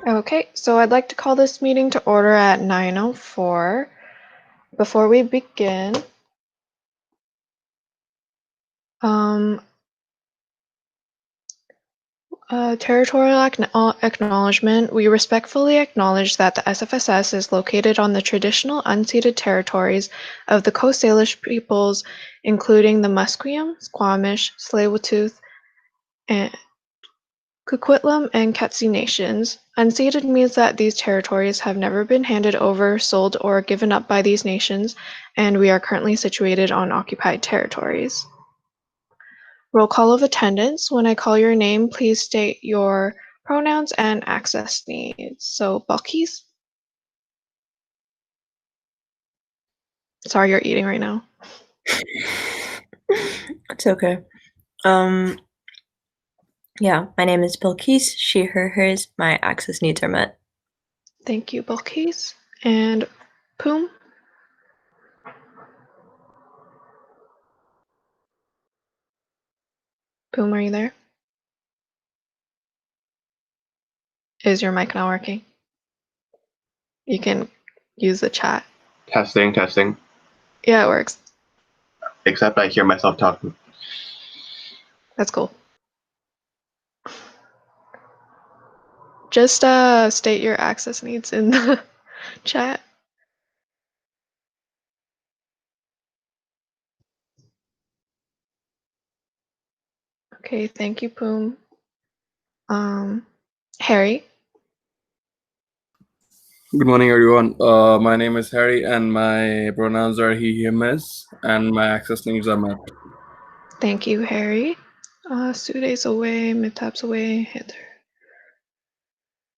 Okay, so I'd like to call this meeting to order at 9:04. Before we begin, territorial acknowledgement. We respectfully acknowledge that the SFSS is located on the traditional unceded territories of the Coast Salish peoples, including the Musqueam, Squamish, Tsleil-Waututh, and Coquitlam and Ketsi nations. Unceded means that these territories have never been handed over, sold, or given up by these nations, and we are currently situated on occupied territories. Roll call of attendance. When I call your name, please state your pronouns and access needs. So, Balkis? Sorry, you're eating right now. It's okay. Yeah, my name is Bilquis, she, her, hers. My access needs are met. Thank you, Balkis. And Poom? Poom, are you there? Is your mic not working? You can use the chat. Testing. Yeah, it works. Except I hear myself talking. That's cool. Just state your access needs in the chat. Okay, thank you, Poom. Harry? Good morning, everyone. My name is Harry, and my pronouns are he, him, his, and my access needs are met. Thank you, Harry. Sude's away, Mitab's away, Heather.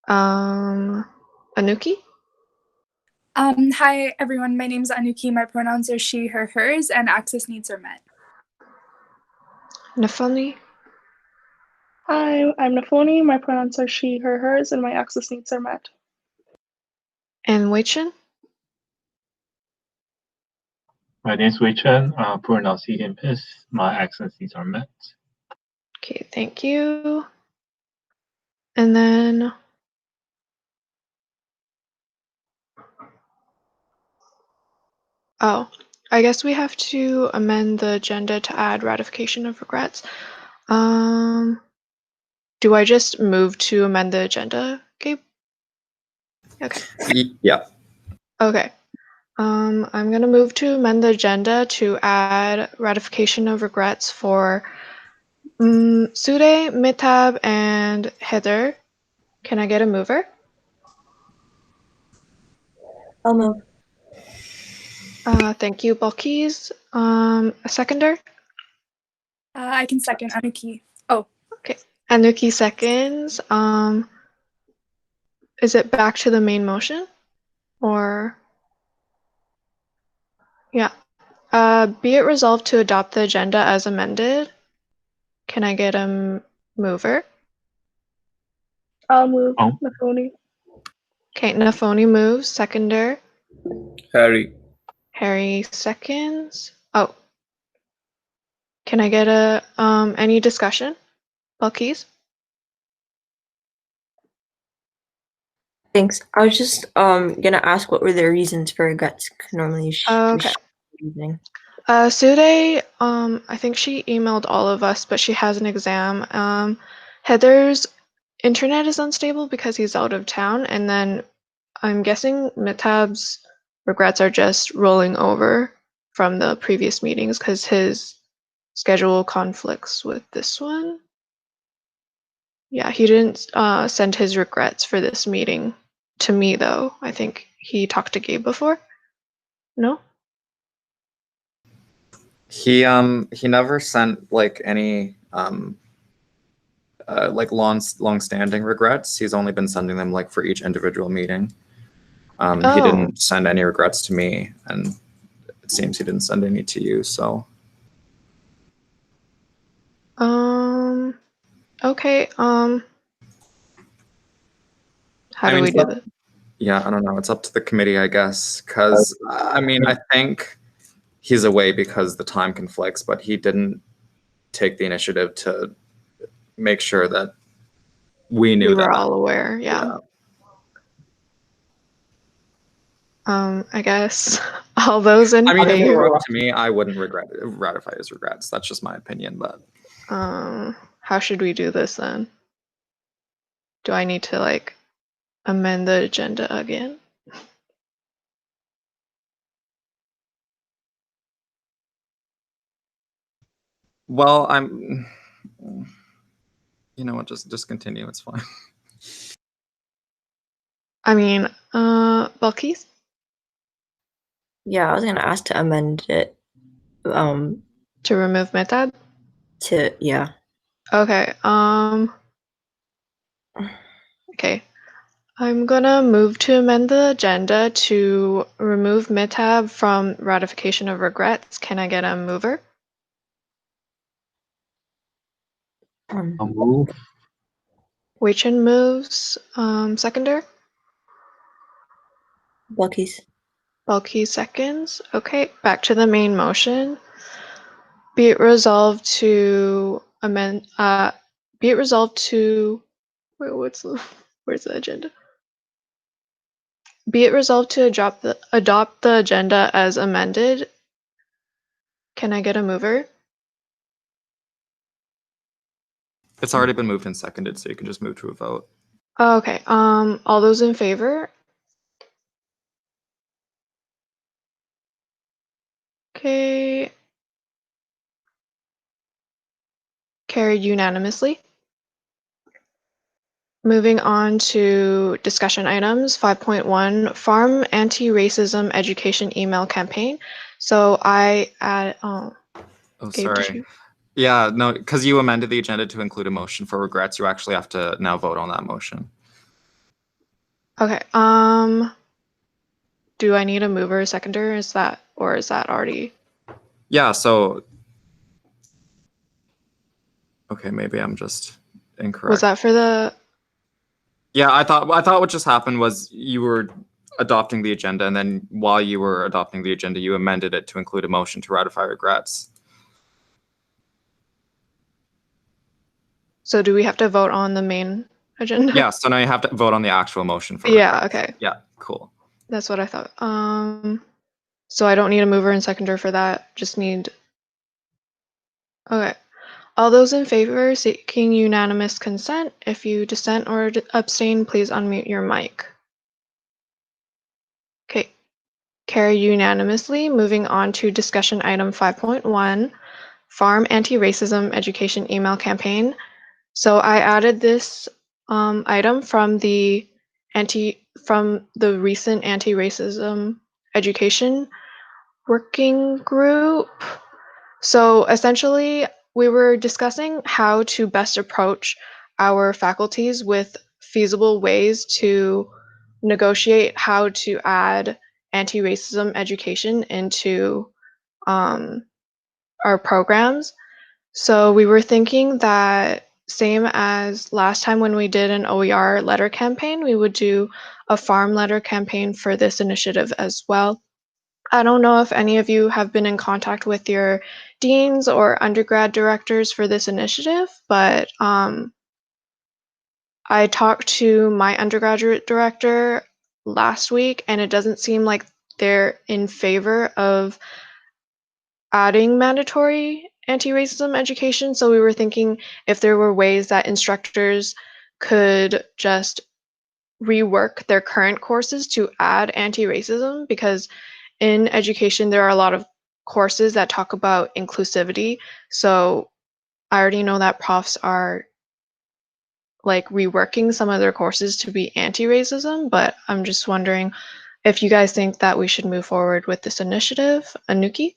Anuki? Hi, everyone. My name is Anuki. My pronouns are she, her, hers, and access needs are met. Nafani? Hi, I'm Nafoni. My pronouns are she, her, hers, and my access needs are met. And Wei-Chen? My name is Wei-Chen. Pronouns he, him, his. My access needs are met. Okay, thank you. And then I guess we have to amend the agenda to add ratification of regrets. Do I just move to amend the agenda, Gabe? Okay. Yeah. Okay. I'm gonna move to amend the agenda to add ratification of regrets for Sude, Mitab, and Heather. Can I get a mover? I'll move. Thank you, Balkis. A seconder? I can second Anuki. Oh. Okay. Anuki seconds. Is it back to the main motion? Or yeah. Be it resolved to adopt the agenda as amended. Can I get a mover? I'll move. Nafoni. Okay, Nafoni moves. Seconder. Harry. Harry seconds. Oh. Can I get a any discussion? Balkis? Thanks. I was just gonna ask what were the reasons for regrets. Normally, Okay. Evening. Sude, I think she emailed all of us, but she has an exam. Heather's internet is unstable because he's out of town, and then I'm guessing Mitab's regrets are just rolling over from the previous meetings because his schedule conflicts with this one. Yeah, he didn't send his regrets for this meeting to me, though. I think he talked to Gabe before. No? He never sent like any like long-standing regrets. He's only been sending them like for each individual meeting. He didn't send any regrets to me, and it seems he didn't send any to you, so. Okay, how do we do this? Yeah, I don't know. It's up to the committee, I guess, because I mean, I think he's away because the time conflicts, but he didn't take the initiative to make sure that we knew we that. were all aware, yeah. I guess all those in I mean, if it favor. were up to me, I wouldn't ratify his regrets. That's just my opinion, but How should we do this then? Do I need to like amend the agenda again? well, you know what, just continue, it's fine. I mean, Balkis? Yeah, I was gonna ask to amend it. To remove Metab? Yeah. Okay, okay. I'm gonna move to amend the agenda to remove Metab from ratification of regrets. Can I get a mover? I'll move. Wei-Chen moves. Seconder? Bucky's. Balkis seconds. Okay, back to the main motion. Be it resolved to amend, be it resolved to, wait, where's the agenda? Be it resolved to adopt the agenda as amended. Can I get a mover? It's already been moved and seconded, so you can just move to a vote. Okay, all those in favor? Okay. Carried unanimously. Moving on to discussion items, 5.1, Farm Anti-Racism Education Email Campaign. So I add, Oh, Gabe, did sorry. you? Yeah, no, because you amended the agenda to include a motion for regrets, you actually have to now vote on that motion. Okay, do I need a mover or seconder? Is that already? Yeah, so okay, maybe I'm just incorrect. Was that for the? Yeah, I thought what just happened was you were adopting the agenda, and then while you were adopting the agenda, you amended it to include a motion to ratify regrets. So do we have to vote on the main agenda? Yeah, so now you have to vote on the actual motion for Yeah, regrets. okay. Yeah, cool. That's what I thought. So I don't need a mover and seconder for that. Just need. Okay. All those in favor seeking unanimous consent. If you dissent or abstain, please unmute your mic. Okay. Carry unanimously. Moving on to discussion item 5.1, Farm Anti-Racism Education Email Campaign. So I added this item from the recent anti-racism education working group. So essentially, we were discussing how to best approach our faculties with feasible ways to negotiate how to add anti-racism education into our programs. So we were thinking that same as last time when we did an OER letter campaign, we would do a farm letter campaign for this initiative as well. I don't know if any of you have been in contact with your deans or undergrad directors for this initiative, but I talked to my undergraduate director last week, and it doesn't seem like they're in favor of adding mandatory anti-racism education. So we were thinking if there were ways that instructors could just rework their current courses to add anti-racism, because in education there are a lot of courses that talk about inclusivity. So I already know that profs are like reworking some of their courses to be anti-racism, but I'm just wondering if you guys think that we should move forward with this initiative. Anuki?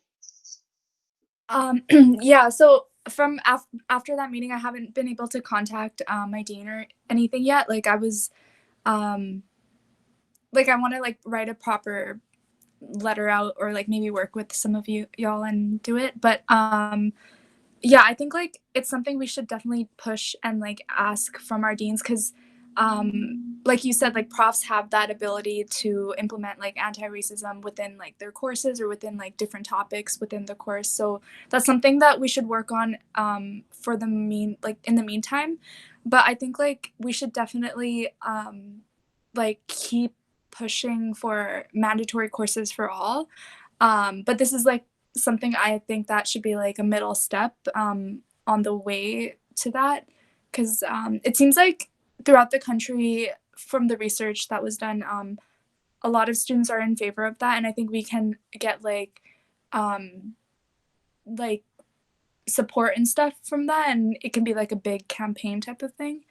Yeah, so from after that meeting, I haven't been able to contact my dean or anything yet. Like I was, like I want to like write a proper letter out or like maybe work with some of y'all and do it. But yeah, I think like it's something we should definitely push and like ask from our deans, because like you said, like profs have that ability to implement like anti-racism within like their courses or within like different topics within the course. So that's something that we should work on for the in the meantime. But I think like we should definitely like keep pushing for mandatory courses for all. But this is like something I think that should be like a middle step on the way to that, because it seems like throughout the country, from the research that was done, a lot of students are in favor of that, and I think we can get like support and stuff from that, and it can be like a big campaign type of thing.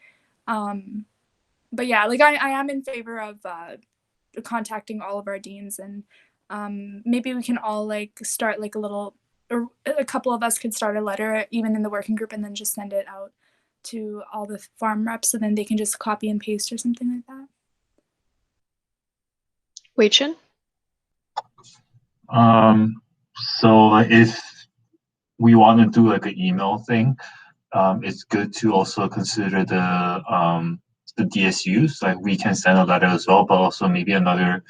But yeah, like I am in favor of contacting all of our deans, and maybe we can all like start like a little, or a couple of us could start a letter even in the working group and then just send it out to all the farm reps, so then they can just copy and paste or something like that. Wei Chen? So if we want to do like an email thing, it's good to also consider the DSUs. Like we can send a letter as well, but also maybe another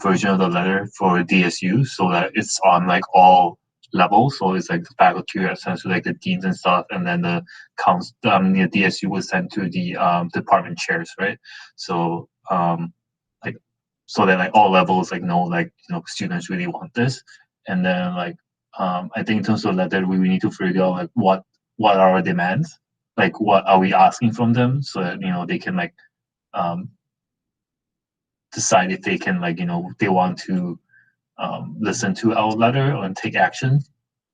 version of the letter for DSU, so that it's on like all levels. So it's like the faculty essentially like the deans and stuff, and then the DSU was sent to the department chairs, right? So like so that like all levels like know like students really want this, and then like I think in terms of letter we need to figure out like what are our demands, like what are we asking from them, so that they can like decide if they can like they want to listen to our letter and take action.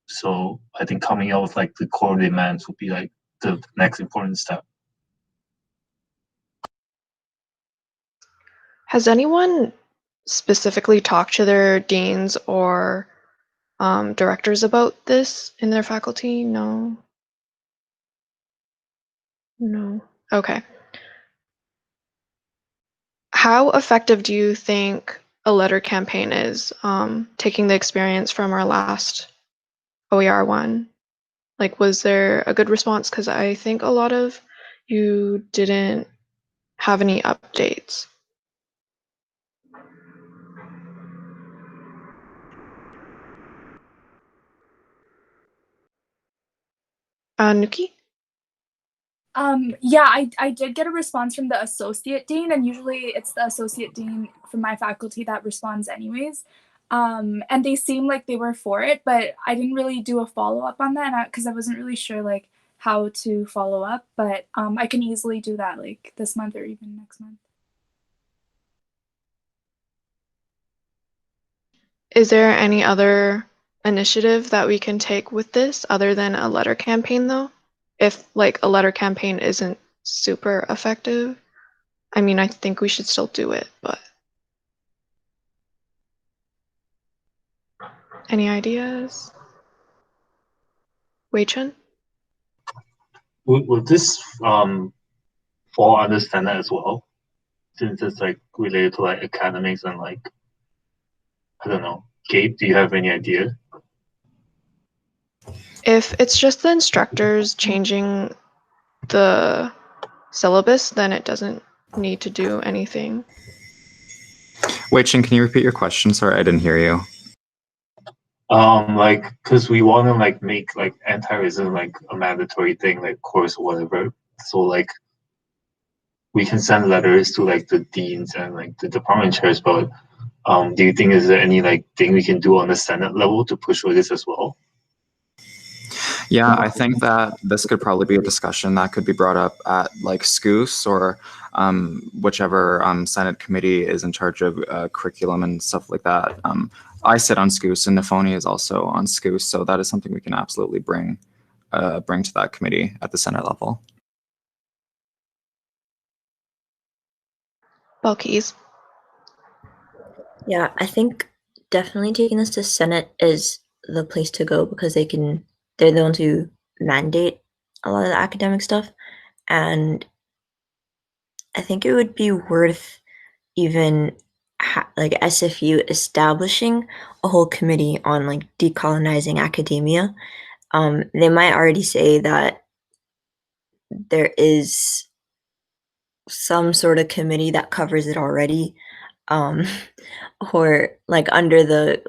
So I think coming out with like the core demands would be like the next important step. Has anyone specifically talked to their deans or directors about this in their faculty? No. Okay. How effective do you think a letter campaign is, taking the experience from our last OER one? Like, was there a good response? Because I think a lot of you didn't have any updates. Nuki? Yeah, I did get a response from the associate dean, and usually it's the associate dean from my faculty that responds anyways. And they seemed like they were for it, but I didn't really do a follow-up on that because I wasn't really sure like how to follow up, but I can easily do that like this month or even next month. Is there any other initiative that we can take with this other than a letter campaign, though? If like a letter campaign isn't super effective, I mean, I think we should still do it, but any ideas? Wei Chen? Would this fall under standard as well, since it's like related to like academics and like I don't know. Gabe, do you have any idea? If it's just the instructors changing the syllabus, then it doesn't need to do anything. Wei Chen, can you repeat your question? Sorry, I didn't hear you. Like, cause we want to like make like anti-racism like a mandatory thing, like course or whatever. So like, we can send letters to like the deans and like the department chairs, but do you think is there any like thing we can do on the Senate level to push for this as well? Yeah, I think that this could probably be a discussion that could be brought up at like SCOOS or whichever Senate committee is in charge of curriculum and stuff like that. I sit on SCOOS and Nafoni is also on SCOOS, so that is something we can absolutely bring to that committee at the Senate level. Balkis. Yeah, I think definitely taking this to Senate is the place to go because they're the ones who mandate a lot of the academic stuff. And I think it would be worth even like SFU establishing a whole committee on like decolonizing academia. They might already say that there is some sort of committee that covers it already, or like under the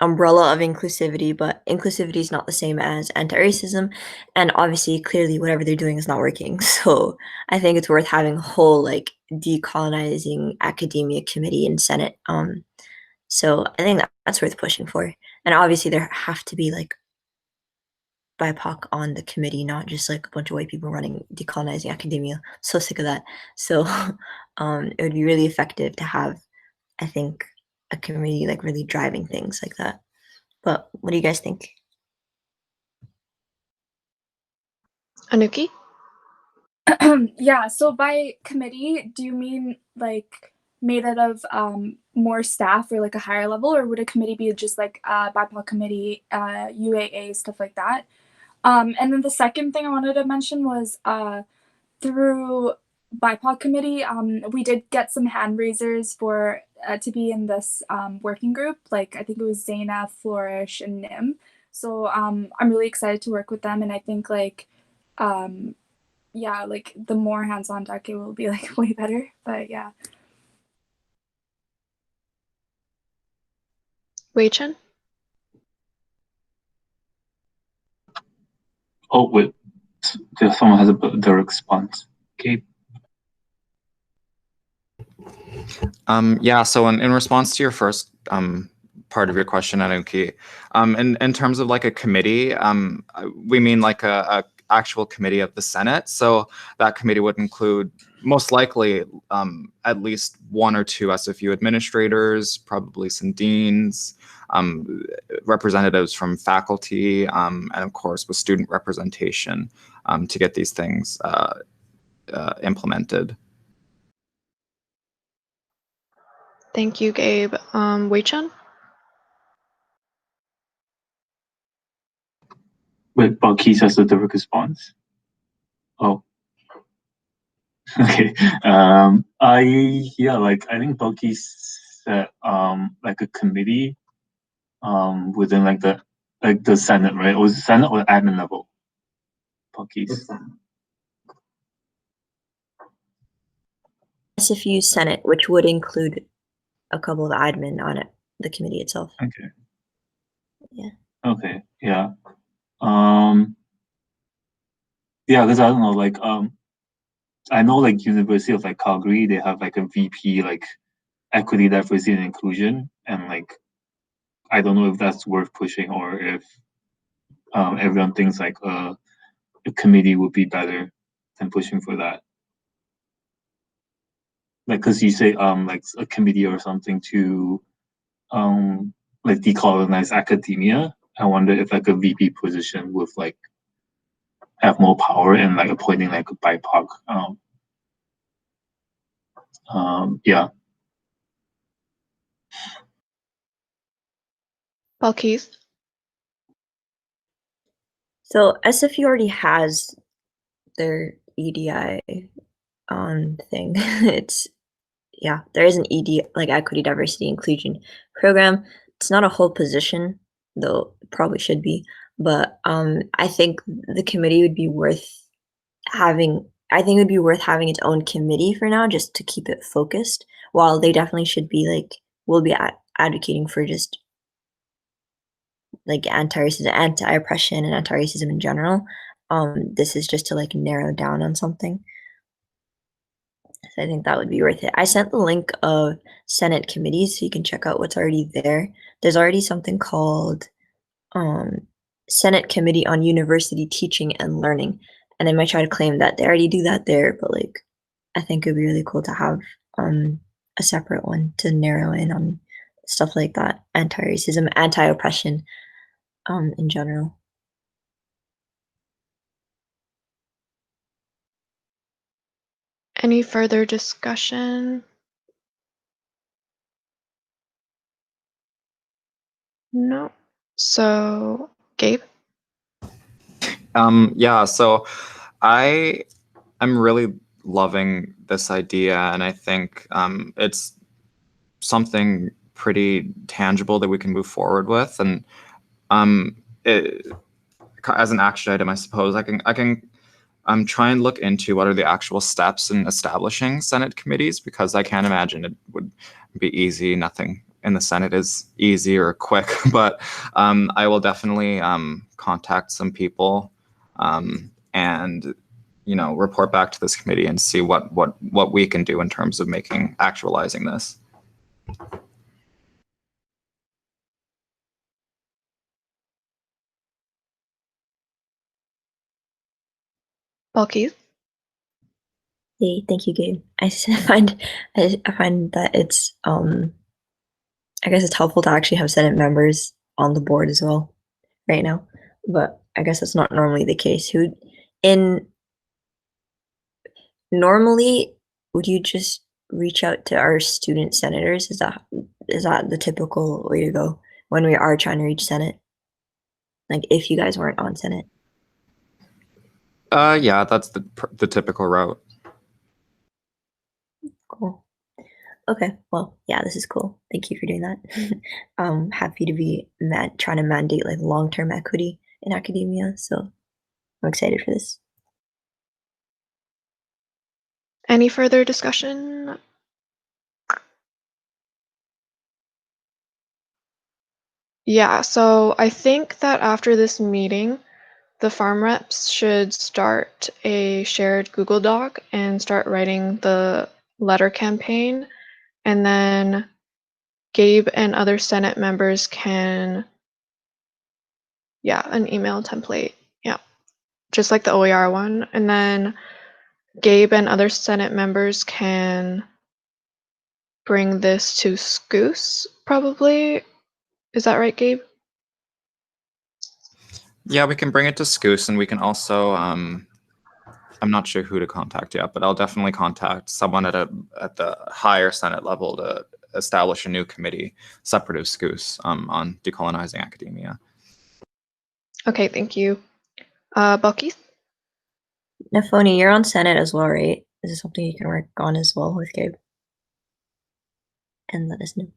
umbrella of inclusivity, but inclusivity is not the same as anti-racism, and obviously, clearly, whatever they're doing is not working. So I think it's worth having a whole like decolonizing academia committee in Senate. So I think that's worth pushing for, and obviously there have to be like BIPOC on the committee, not just like a bunch of white people running decolonizing academia. So sick of that. So it would be really effective to have, I think, a committee like really driving things like that. But what do you guys think? Anuki? Yeah, so by committee, do you mean like made out of more staff or like a higher level, or would a committee be just like BIPOC committee, UAA, stuff like that? And then the second thing I wanted to mention was through BIPOC committee, we did get some hand raisers for to be in this working group. Like I think it was Zaina, Flourish, and Nim. So I'm really excited to work with them, and I think like yeah, like the more hands-on deck it will be like way better. But yeah. Wei Chen? Oh wait, someone has the response. Okay. Yeah, so in response to your first part of your question, Anuki, in terms of like a committee, we mean like a actual committee of the Senate. So that committee would include most likely at least 1 or 2 SFU administrators, probably some deans, representatives from faculty, and of course with student representation to get these things implemented. Thank you, Gabe. Wei Chen? Wait, Balkis has a different response. Oh. Okay. I think Balkis said like a committee within like the Senate, right? Or was it Senate or admin level? Balkis. SFU Senate, which would include a couple of admin on it, the committee itself. Okay. Yeah. Okay. Yeah. Yeah, because I don't know, like I know like University of like Calgary, they have like a VP like equity, diversity, and inclusion, and like I don't know if that's worth pushing or if everyone thinks like a committee would be better than pushing for that. Like, cause you say like a committee or something to like decolonize academia. I wonder if like a VP position would like have more power and like appointing like a BIPOC. Yeah. Balkis? So SFU already has their EDI thing. It's there is an ED like equity, diversity, inclusion program. It's not a whole position, though it probably should be. But I think the committee would be worth having. I think it would be worth having its own committee for now, just to keep it focused. While they definitely should be like, we'll be advocating for just like anti-racism, anti-oppression, and anti-racism in general. This is just to like narrow down on something. So I think that would be worth it. I sent the link of Senate committees so you can check out what's already there. There's already something called Senate Committee on University Teaching and Learning. And they might try to claim that they already do that there, but like I think it'd be really cool to have a separate one to narrow in on stuff like that, anti-racism, anti-oppression in general. Any further discussion? No. So, Gabe? Yeah, so I'm really loving this idea, and I think it's something pretty tangible that we can move forward with. And as an action item, I suppose I can try and look into what are the actual steps in establishing Senate committees, because I can't imagine it would be easy. Nothing in the Senate is easy or quick, but I will definitely contact some people and report back to this committee and see what we can do in terms of actualizing this. Balkis? Hey, thank you, Gabe. I find that it's I guess it's helpful to actually have Senate members on the board as well right now, but I guess that's not normally the case. Normally, would you just reach out to our student senators? Is that the typical way to go when we are trying to reach Senate? Like if you guys weren't on Senate? Yeah, that's the typical route. Cool. Okay, well, yeah, this is cool. Thank you for doing that. I'm happy to be trying to mandate like long-term equity in academia, so I'm excited for this. Any further discussion? Yeah, so I think that after this meeting, the farm reps should start a shared Google Doc and start writing the letter campaign. And then Gabe and other Senate members can, an email template. Yeah, just like the OER one. And then Gabe and other Senate members can bring this to SCOOS, probably. Is that right, Gabe? Yeah, we can bring it to SCOOS, and we can also, I'm not sure who to contact yet, but I'll definitely contact someone at the higher Senate level to establish a new committee separate of SCOOS on decolonizing academia. Okay, thank you. Balkis? Nafoni, you're on Senate as well, right? Is this something you can work on as well with Gabe? And let us know.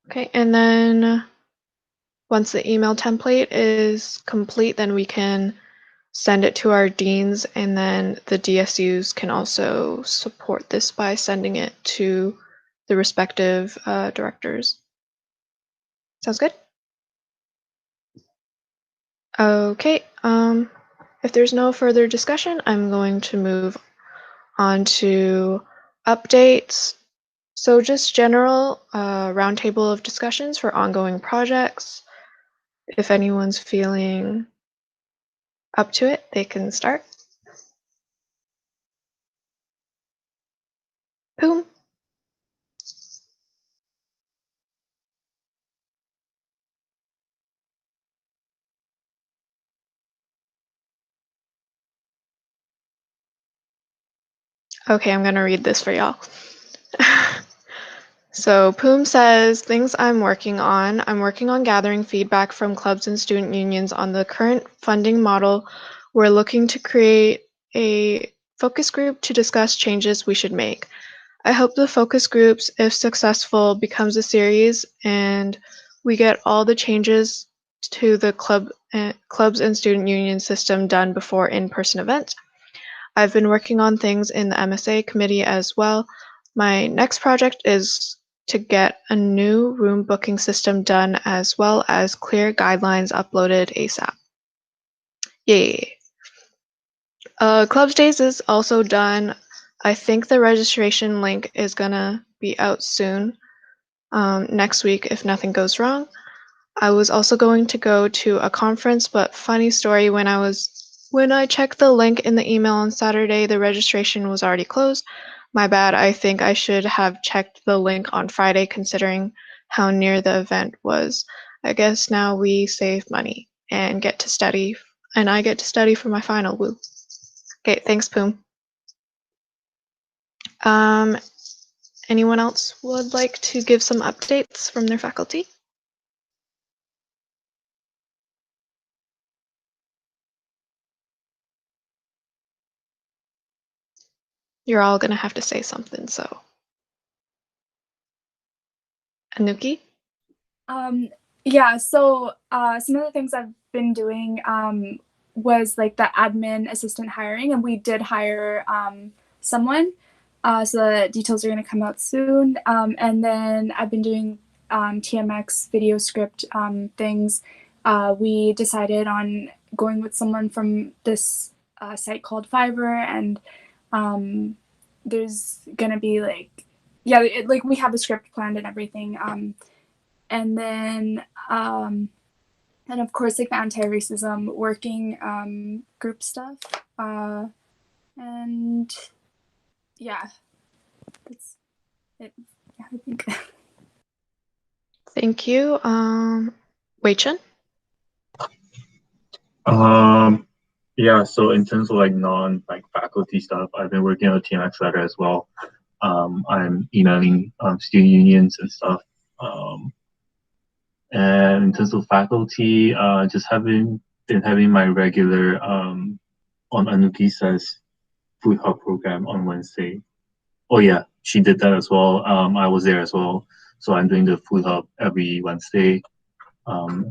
Okay, and then once the email template is complete, then we can send it to our deans, and then the DSUs can also support this by sending it to the respective directors. Sounds good? Okay, if there's no further discussion, I'm going to move on to updates. So just general roundtable of discussions for ongoing projects. If anyone's feeling up to it, they can start. Boom. Okay, I'm gonna read this for y'all. So Poom says, things I'm working on gathering feedback from clubs and student unions on the current funding model. We're looking to create a focus group to discuss changes we should make. I hope the focus groups, if successful, becomes a series and we get all the changes to the clubs and student union system done before in-person events. I've been working on things in the MSA committee as well. My next project is to get a new room booking system done as well as clear guidelines uploaded ASAP. Yay. Clubs Days is also done. I think the registration link is gonna be out soon, next week if nothing goes wrong. I was also going to go to a conference, but funny story, when I checked the link in the email on Saturday, the registration was already closed. My bad. I think I should have checked the link on Friday considering how near the event was. I guess now we save money and get to study, and I get to study for my final. Woo. Okay, thanks, Poom. Anyone else would like to give some updates from their faculty? You're all gonna have to say something, so. Anuki? Yeah, so some of the things I've been doing was like the admin assistant hiring, and we did hire someone. So the details are going to come out soon. And then I've been doing TMX video script things. We decided on going with someone from this site called Fiverr, and there's going to be like, yeah, like we have a script planned and everything. And then, and of course, like the anti-racism working group stuff. And yeah, that's it. Yeah, I think. Thank you. Wei-Chen? Yeah, so in terms of like faculty stuff, I've been working on a TMX letter as well. I'm emailing student unions and stuff. And in terms of faculty, just been having my regular on Anukisa's food hub program on Wednesday. Oh yeah, she did that as well. I was there as well. So I'm doing the food hub every Wednesday,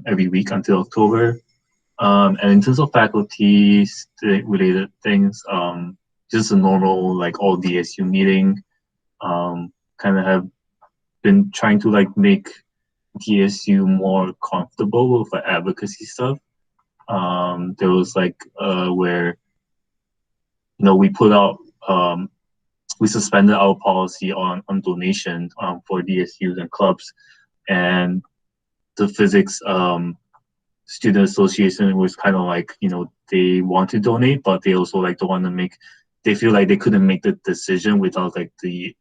every week until October. And in terms of faculty related things, just a normal like all DSU meeting. Kind of have been trying to like make DSU more comfortable with the advocacy stuff. There was like where we put out we suspended our policy on donation for DSUs and clubs, and the physics student association was kind of like they want to donate, but they also like don't want to make. They feel like they couldn't make the decision without like the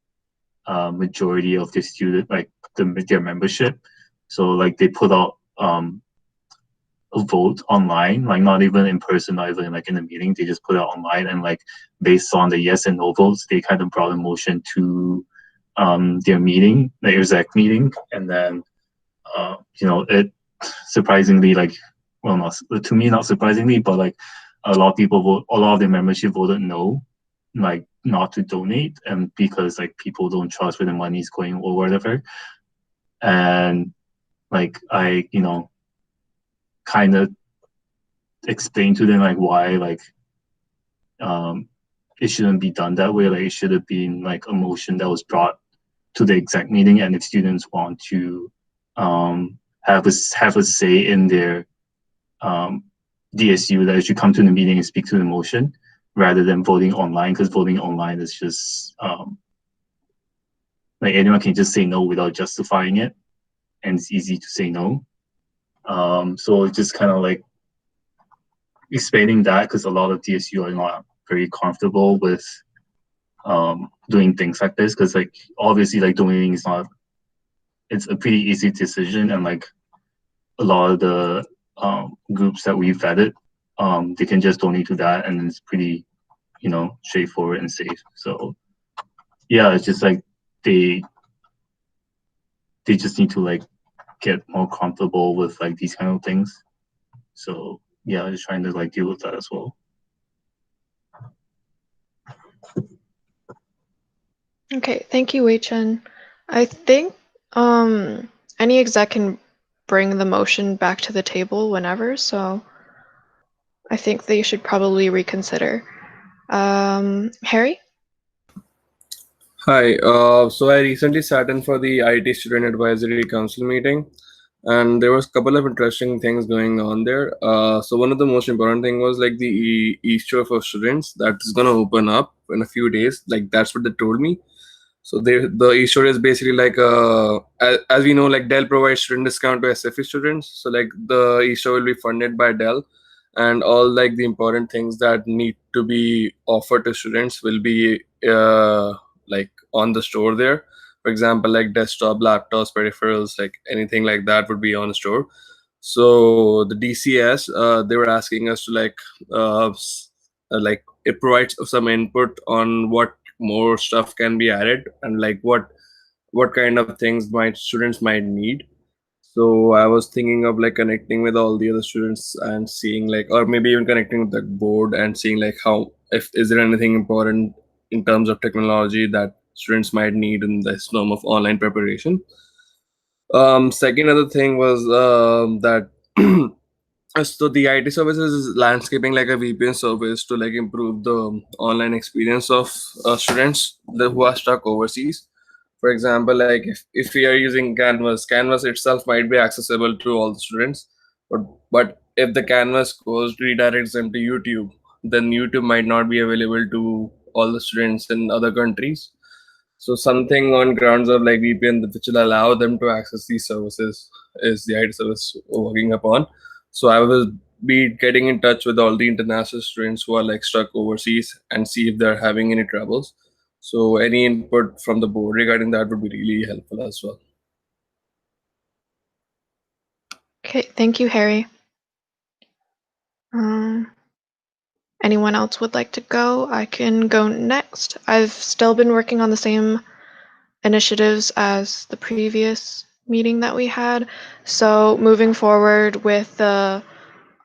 majority of the student their membership. So like they put out a vote online, like not even in person, not even like in the meeting. They just put it online, and like based on the yes and no votes, they kind of brought a motion to their meeting, the exec meeting, and then it surprisingly not to me, not surprisingly, but like a lot of their membership voted no, like not to donate, and because like people don't trust where the money's going or whatever. And like I kind of explained to them like why it shouldn't be done that way. Like it should have been like a motion that was brought to the exec meeting, and if students want to have a say in their DSU, that it should come to the meeting and speak to the motion rather than voting online, because voting online is just like anyone can just say no without justifying it, and it's easy to say no. So it's just kind of like explaining that, because a lot of DSU are not very comfortable with doing things like this, because like obviously like donating is not, it's a pretty easy decision, and like a lot of the groups that we vetted, they can just donate to that, and it's pretty straightforward and safe. So yeah, it's just like they just need to like get more comfortable with like these kind of things. So yeah, just trying to like deal with that as well. Okay, thank you, Wei-Chen. I think any exec can bring the motion back to the table whenever, so I think they should probably reconsider. Harry? Hi. So I recently sat in for the IT Student Advisory Council meeting, and there was a couple of interesting things going on there. So one of the most important thing was like the e-store for students that is gonna open up in a few days. Like that's what they told me. So the e-store is basically like as we know, like Dell provides student discount to SFE students. So like the e-store will be funded by Dell, and all like the important things that need to be offered to students will be like on the store there. For example, like desktop, laptops, peripherals, like anything like that would be on the store. So the DCS, they were asking us to like it provides some input on what more stuff can be added, and like what kind of things students might need. So I was thinking of like connecting with all the other students and seeing like, or maybe even connecting with the board and seeing like how, if is there anything important in terms of technology that students might need in this norm of online preparation. Second other thing was that So the IT services is landscaping like a VPN service to like improve the online experience of students who are stuck overseas. For example, like if we are using Canvas itself might be accessible to all the students, but if the Canvas course redirects them to YouTube, then YouTube might not be available to all the students in other countries. So something on grounds of like VPN which will allow them to access these services is the IT service we're working upon. So I will be getting in touch with all the international students who are like stuck overseas and see if they're having any troubles. So any input from the board regarding that would be really helpful as well. Okay, thank you, Harry. Anyone else would like to go? I can go next. I've still been working on the same initiatives as the previous meeting that we had. So moving forward with the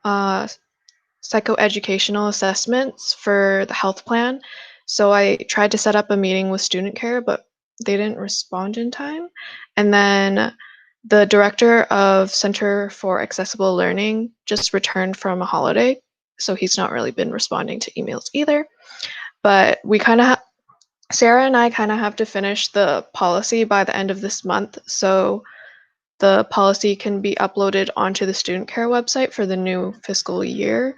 psychoeducational assessments for the health plan. So I tried to set up a meeting with student care, but they didn't respond in time. And then the director of Center for Accessible Learning just returned from a holiday, so he's not really been responding to emails either. But we kind of, Sarah and I kind of have to finish the policy by the end of this month, so the policy can be uploaded onto the student care website for the new fiscal year.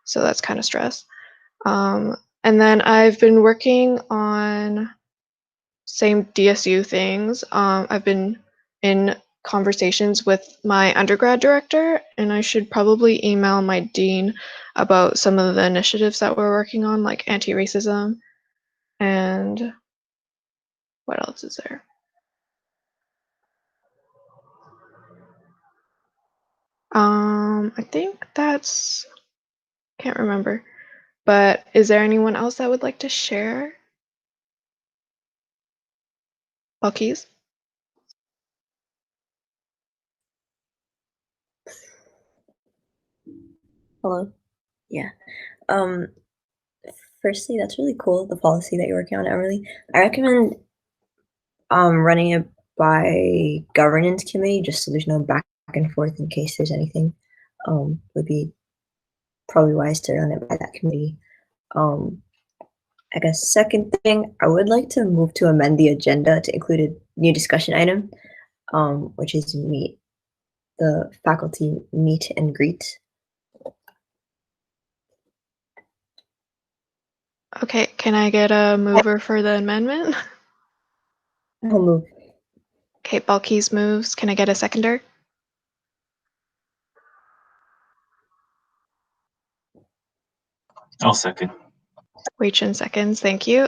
So that's kind of stress. And then I've been working on same DSU things. I've been in conversations with my undergrad director, and I should probably email my dean about some of the initiatives that we're working on, like anti-racism and what else is there? I think that's, can't remember. But is there anyone else that would like to share? Buckies? Hello. Yeah. Firstly, that's really cool, the policy that you're working on, Emily. I recommend running it by governance committee just so there's no back and forth in case there's anything. Would be probably wise to run it by that committee. I guess second thing, I would like to move to amend the agenda to include a new discussion item, which is the faculty meet and greet. Okay, can I get a mover for the amendment? I'll move. Okay, Balkis moves. Can I get a seconder? I'll second. Wei-Chen seconds, thank you.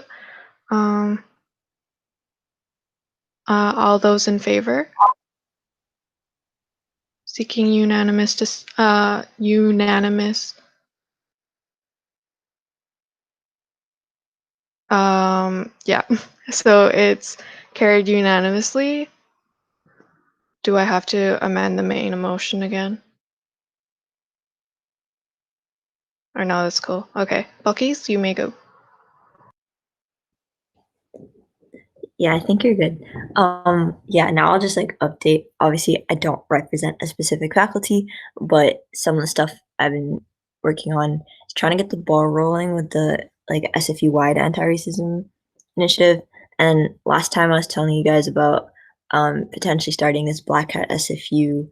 All those in favor? Seeking unanimous, unanimous. Yeah, so it's carried unanimously. Do I have to amend the main motion again? Or no, that's cool. Okay, Balkis, you may go. Yeah, I think you're good. Yeah, now I'll just like update. Obviously, I don't represent a specific faculty, but some of the stuff I've been working on is trying to get the ball rolling with the like SFU-wide anti-racism initiative. And last time I was telling you guys about potentially starting this Black Hat SFU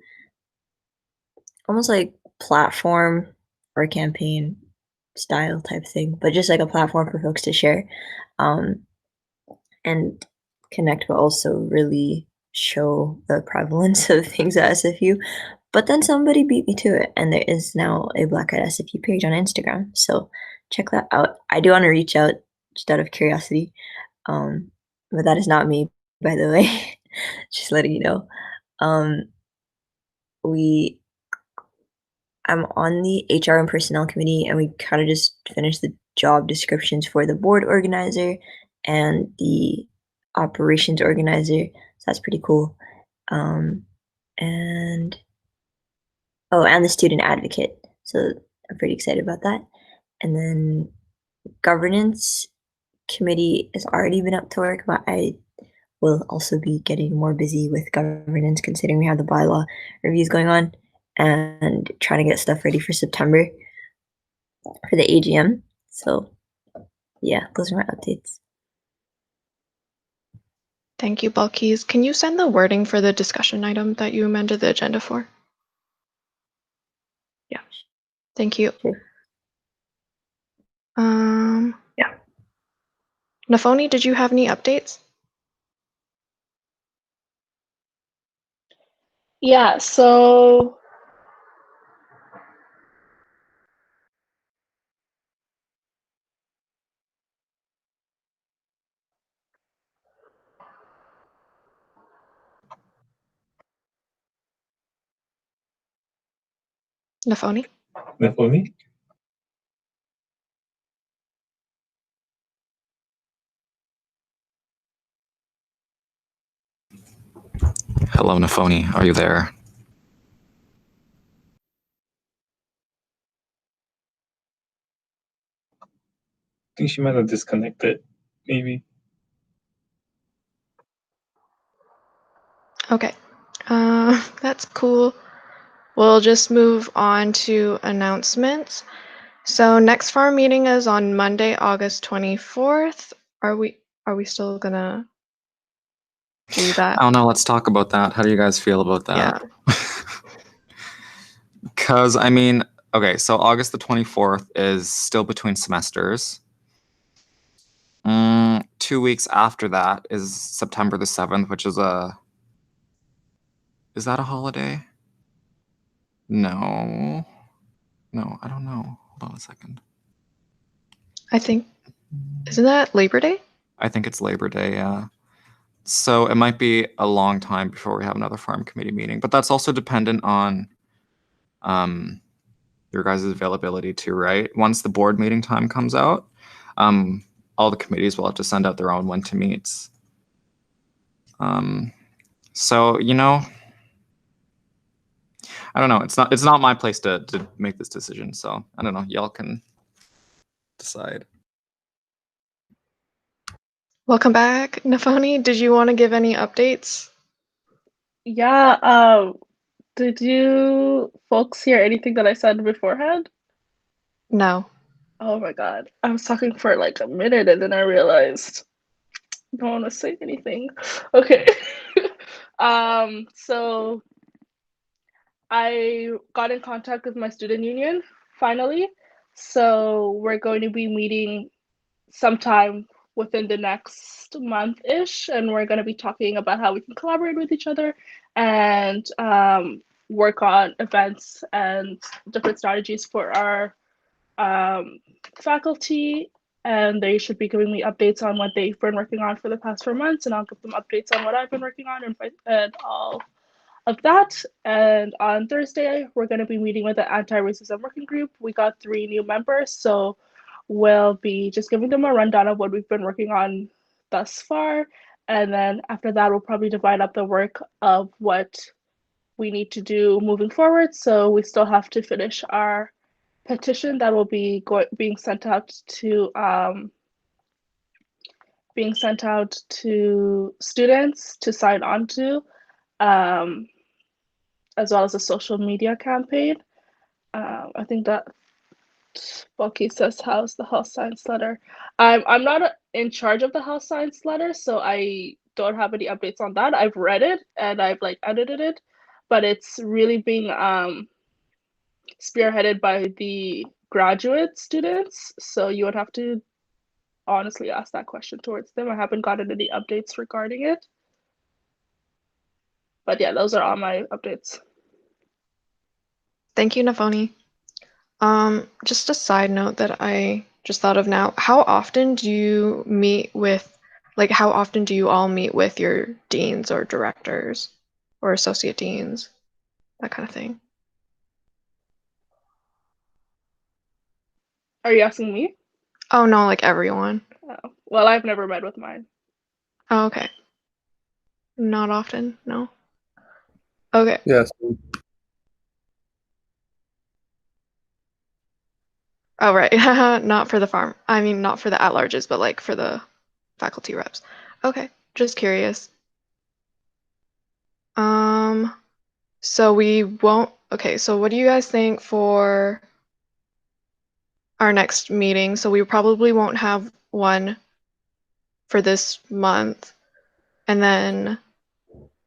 almost like platform or campaign style type thing, but just like a platform for folks to share. And connect, but also really show the prevalence of things at SFU. But then somebody beat me to it, and there is now a Black Hat SFU page on Instagram. So check that out. I do want to reach out just out of curiosity, but that is not me, by the way. Just letting you know. I'm on the HR and personnel committee, and we kind of just finished the job descriptions for the board organizer and the operations organizer. So that's pretty cool. And the student advocate. So I'm pretty excited about that. And then governance committee has already been up to work, but I will also be getting more busy with governance considering we have the bylaw reviews going on. and trying to get stuff ready for September for the AGM. So yeah, those are my updates. Thank you, Balkis. Can you send the wording for the discussion item that you amended the agenda for? Yeah. Thank you. Sure. Yeah. Nafoni, did you have any updates? Yeah, so Nafoni? Nafoni? Hello, Nafoni. Are you there? I think she might have disconnected, maybe. Okay. That's cool. We'll just move on to announcements. So next farm meeting is on Monday, August 24th. Are we still gonna do that? I don't know. Let's talk about that. How do you guys feel about that? Yeah. Because, I mean, okay, so August the 24th is still between semesters. 2 weeks after that is September the 7th, which is is that a holiday? No, I don't know. Hold on a second. I think, isn't that Labor Day? I think it's Labor Day, yeah. So it might be a long time before we have another farm committee meeting, but that's also dependent on your guys' availability too, right? Once the board meeting time comes out, all the committees will have to send out their own when to meets. So, you know, I don't know. It's not my place to make this decision. So I don't know. Y'all can decide. Welcome back, Nafoni. Did you want to give any updates? yeah, did you folks hear anything that I said beforehand? No. Oh my god. I was talking for like a minute and then I realized I don't want to say anything. Okay. So I got in contact with my student union finally. So we're going to be meeting sometime within the next month-ish, and we're going to be talking about how we can collaborate with each other and work on events and different strategies for our faculty. And they should be giving me updates on what they've been working on for the past 4 months, and I'll give them updates on what I've been working on and all of that. And on Thursday, we're going to be meeting with the anti-racism working group. We got 3 new members, so we'll be just giving them a rundown of what we've been working on thus far. And then after that, we'll probably divide up the work of what we need to do moving forward. So we still have to finish our petition that will be being sent out to students to sign on to, as well as a social media campaign. I think that Bucky says, how's the health science letter? I'm not in charge of the health science letter, so I don't have any updates on that. I've read it and I've like edited it, but it's really being spearheaded by the graduate students. So you would have to honestly ask that question towards them. I haven't gotten any updates regarding it. But yeah, those are all my updates. Thank you, Nafoni. Just a side note that I just thought of now. How often do you meet with, like, how often do you all meet with your deans or directors or associate deans, that kind of thing? Are you asking me? Oh, no, like everyone. Oh, well, I've never met with mine. Oh, okay. Not often, no. Okay. Yes. Oh, right. Not for the farm. I mean, not for the at-larges, but like for the faculty reps. Okay, just curious. So we won't Okay, so what do you guys think for our next meeting? So we probably won't have one for this month, and then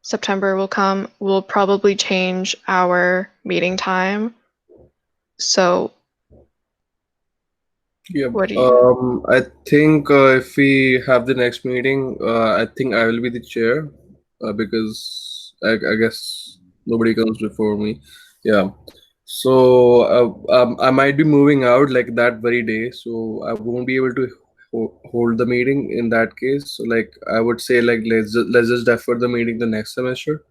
September will come. We'll probably change our meeting time. So Yeah. what do you? I think if we have the next meeting, I think I will be the chair because I guess nobody comes before me. Yeah. So I might be moving out like that very day, so I won't be able to hold the meeting in that case. So like I would say like let's just defer the meeting the next semester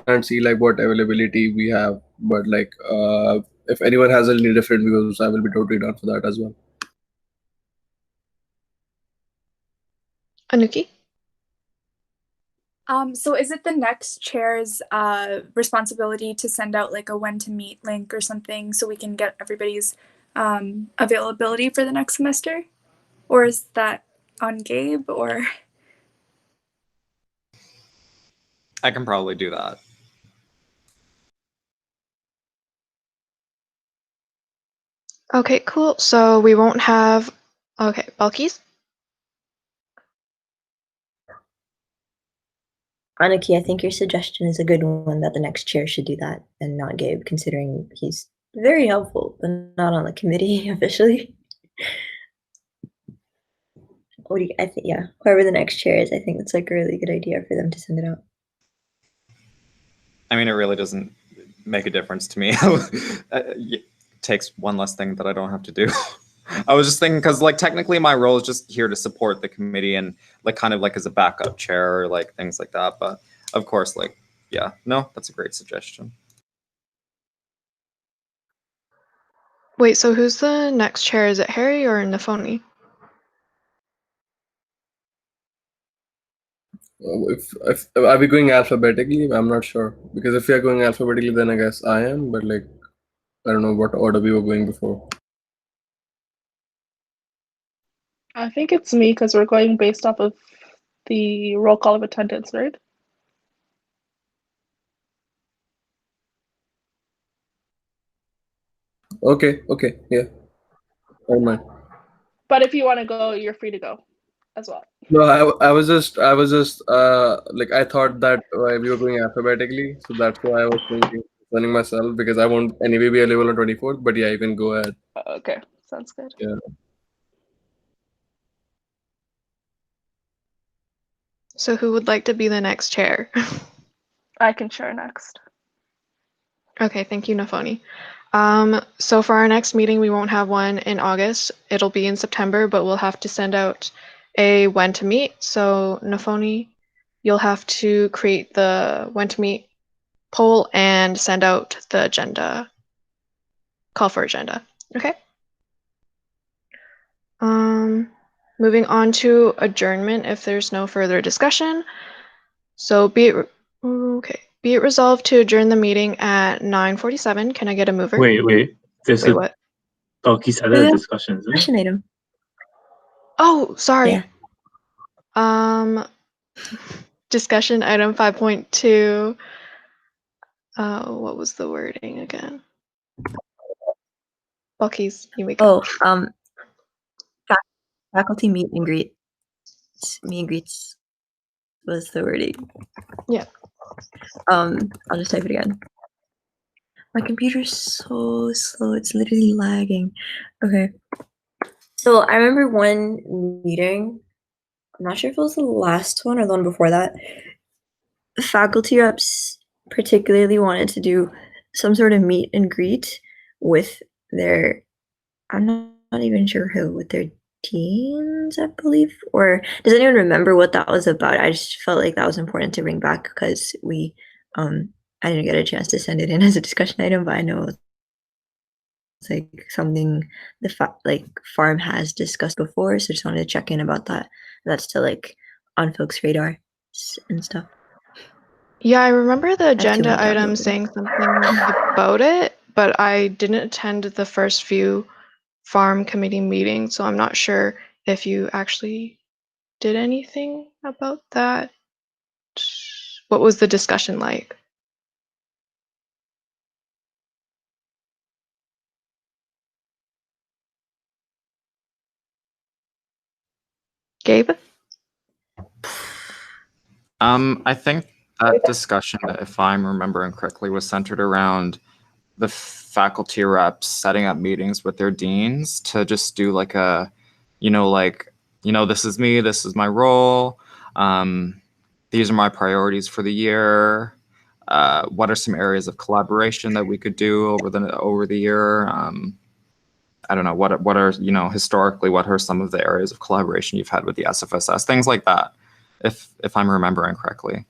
and see like what availability we have. But like if anyone has any different views, I will be totally down for that as well. Anuki? So is it the next chair's responsibility to send out like a when to meet link or something so we can get everybody's availability for the next semester? Or is that on Gabe or? I can probably do that. Okay, cool. So we won't have. Okay, Balkis? Aniki, I think your suggestion is a good one that the next chair should do that and not Gabe, considering he's very helpful, but not on the committee officially. What do you, I think, yeah, whoever the next chair is, I think it's like a really good idea for them to send it out. I mean, it really doesn't make a difference to me. It takes one less thing that I don't have to do. I was just thinking because like technically my role is just here to support the committee and like kind of like as a backup chair or like things like that. But of course, like, yeah, no, that's a great suggestion. Wait, so who's the next chair? Is it Harry or Nafoni? If are we going alphabetically? I'm not sure because if we are going alphabetically, then I guess I am. But like, I don't know what order we were going before. I think it's me because we're going based off of the roll call of attendance, right? Okay, yeah, I don't mind. But if you want to go, you're free to go as well. No, I was just like I thought that we were going alphabetically, so that's why I was thinking running myself because I won't anyway be available on 24th. But yeah, you can go ahead. Okay, sounds good. Yeah. So who would like to be the next chair? I can share next. Okay, thank you, Nafoni. So for our next meeting, we won't have one in August. It'll be in September, but we'll have to send out a when to meet. So Nafoni, you'll have to create the when to meet poll and send out the agenda, call for agenda. Okay. Moving on to adjournment if there's no further discussion. So be it resolved to adjourn the meeting at 9:47. Can I get a mover? Wait. There's Wait, a what? Balkis had a discussion, isn't it? Question item. Oh, sorry. Yeah. Discussion item 5.2. What was the wording again? Balkis, you may go. Faculty meet and greet. Meet and greets was the wording. Yeah. I'll just type it again. My computer's so slow, it's literally lagging. Okay. So I remember one meeting, I'm not sure if it was the last one or the one before that. Faculty reps particularly wanted to do some sort of meet and greet with their, I'm not even sure who, with their teens, I believe. Or does anyone remember what that was about? I just felt like that was important to bring back because we, I didn't get a chance to send it in as a discussion item, but I know it's like something the farm has discussed before. So just wanted to check in about that. That's still like on folks' radar and stuff. Yeah, I remember the I have too agenda many tabs item open. saying something about it, but I didn't attend the first few farm committee meetings, so I'm not sure if you actually did anything about that. What was the discussion like? Gabe? I think that discussion, if I'm remembering correctly, was centered around the faculty reps setting up meetings with their deans to just do like a, this is me, this is my role. These are my priorities for the year. What are some areas of collaboration that we could do over the year? I don't know, what are, historically, what are some of the areas of collaboration you've had with the SFSS? Things like that, if I'm remembering correctly.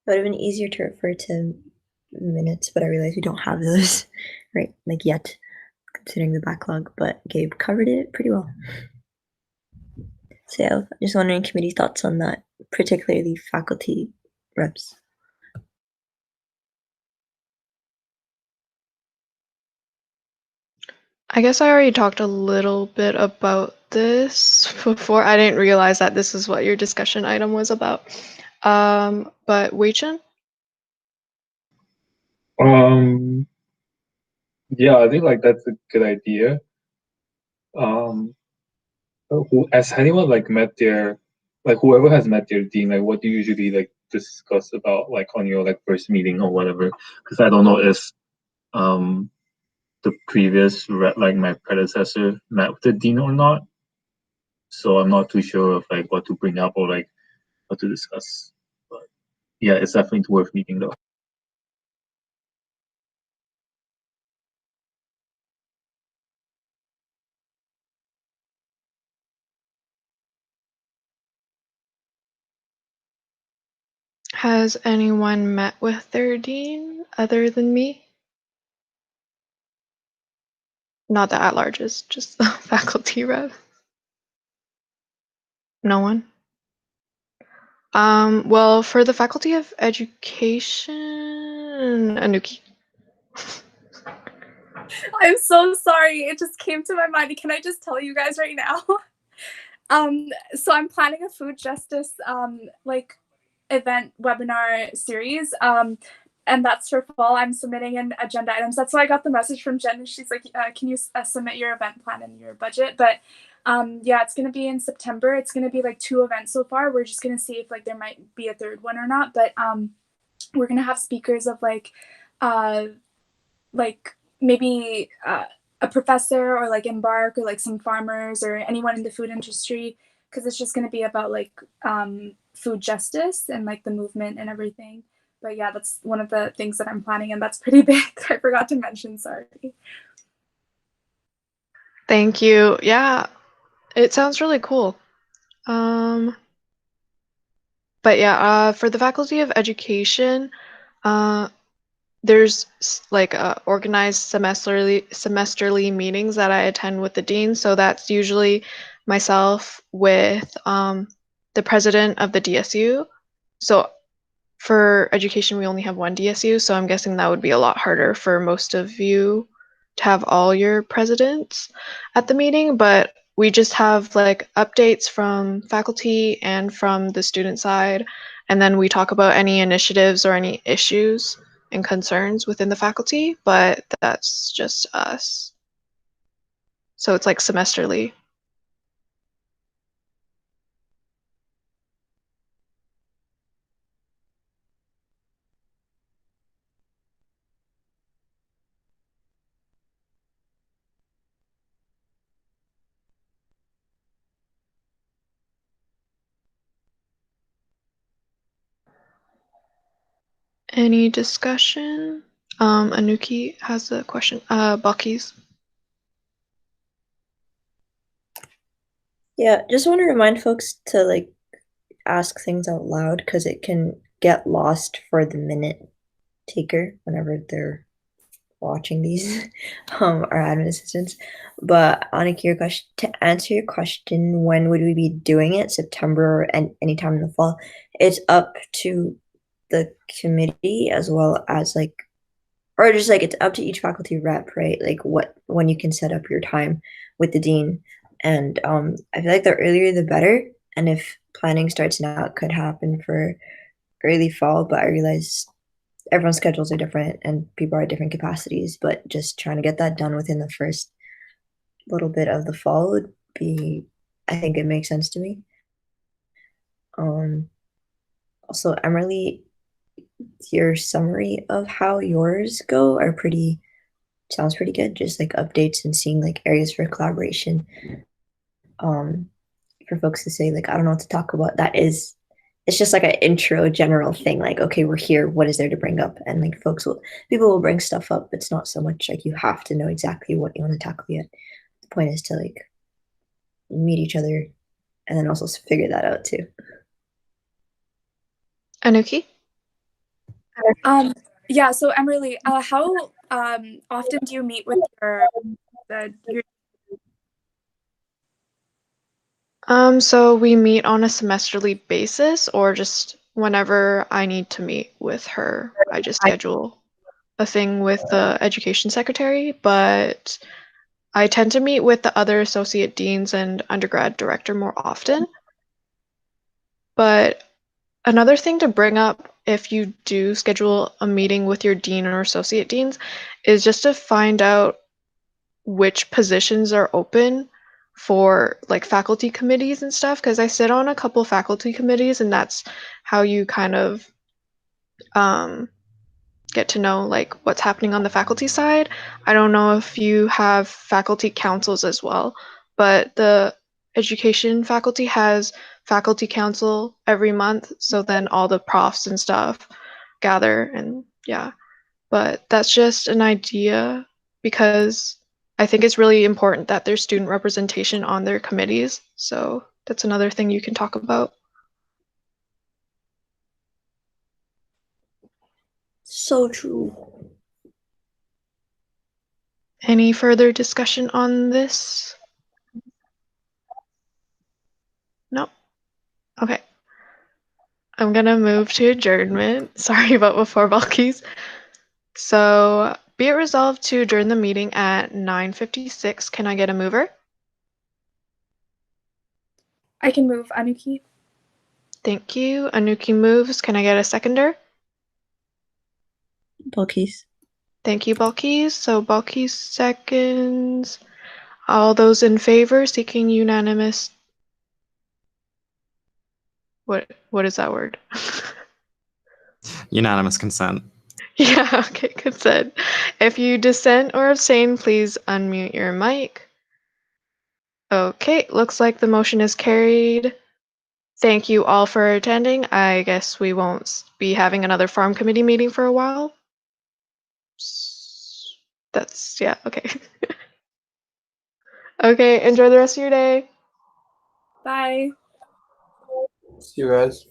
It would have been easier to refer to minutes, but I realize we don't have those right, like yet, considering the backlog, but Gabe covered it pretty well. So yeah, just wondering committee thoughts on that, particularly faculty reps. I guess I already talked a little bit about this before. I didn't realize that this is what your discussion item was about. But Wei-Chen? Yeah, I think like that's a good idea. Has anyone like met their, like whoever has met their dean, like what do you usually like discuss about like on your like first meeting or whatever? Because I don't know if the previous like my predecessor met with the dean or not, so I'm not too sure of like what to bring up or like what to discuss. But yeah, it's definitely worth meeting though. Has anyone met with their dean other than me? Not the at-larges, just the faculty rep. No one? Well, for the Faculty of Education, Anuki. I'm so sorry. It just came to my mind. Can I just tell you guys right now? So I'm planning a food justice like event webinar series. And that's for fall. I'm submitting in agenda items. That's why I got the message from Jen. And she's like, can you submit your event plan and your budget? But yeah, it's going to be in September. It's going to be like 2 events so far. We're just going to see if like there might be a 3rd one or not. But we're going to have speakers of like maybe a professor or like Embark or like some farmers or anyone in the food industry, because it's just going to be about like food justice and like the movement and everything. But yeah, that's one of the things that I'm planning, and that's pretty big. I forgot to mention, sorry. Thank you. Yeah, it sounds really cool. But yeah, for the Faculty of Education, there's like organized semesterly meetings that I attend with the dean. So that's usually myself with the president of the DSU. So for education, we only have one DSU, so I'm guessing that would be a lot harder for most of you to have all your presidents at the meeting, but we just have like updates from faculty and from the student side, and then we talk about any initiatives or any issues and concerns within the faculty, but that's just us. So it's like semesterly. Any discussion? Anuki has a question. Balkis. Yeah, just want to remind folks to like ask things out loud because it can get lost for the minute taker whenever they're watching these our admin assistants. But Annika, your question, to answer your question, when would we be doing it? September and anytime in the fall? It's up to the committee as well as like, or just like it's up to each faculty rep, right? Like when you can set up your time with the dean. And I feel like the earlier the better. And if planning starts now, it could happen for early fall, but I realize everyone's schedules are different and people are at different capacities, but just trying to get that done within the first little bit of the fall would be, I think it makes sense to me. Also, Emily, your summary of how yours go are sounds pretty good. Just like updates and seeing like areas for collaboration. For folks to say like, I don't know what to talk about. It's just like an intro general thing. Like, okay, we're here. What is there to bring up? And like people will bring stuff up. It's not so much like you have to know exactly what you want to tackle yet. The point is to like meet each other and then also figure that out too. Anuki? Yeah, so Emily, how often do you meet with your So we meet on a semesterly basis, or just whenever I need to meet with her, I just schedule a thing with the education secretary, but I tend to meet with the other associate deans and undergrad director more often. But another thing to bring up if you do schedule a meeting with your dean or associate deans is just to find out which positions are open for like faculty committees and stuff, because I sit on a couple faculty committees and that's how you kind of get to know like what's happening on the faculty side. I don't know if you have faculty councils as well, but the education faculty has faculty council every month, so then all the profs and stuff gather, and yeah. But that's just an idea because I think it's really important that there's student representation on their committees. So that's another thing you can talk about. So true. Any further discussion on this? No? Okay. I'm gonna move to adjournment. Sorry about before, Balkis. So be it resolved to adjourn the meeting at 9:56. Can I get a mover? I can move, Anuki. Thank you. Anuki moves. Can I get a seconder? Balkis. Thank you, Balkis. So Balkis seconds. All those in favor seeking unanimous. What is that word? Unanimous consent. Yeah, okay, consent. If you dissent or abstain, please unmute your mic. Okay, looks like the motion is carried. Thank you all for attending. I guess we won't be having another farm committee meeting for a while. That's, yeah, okay. Okay, enjoy the rest of your day. Bye. See you guys.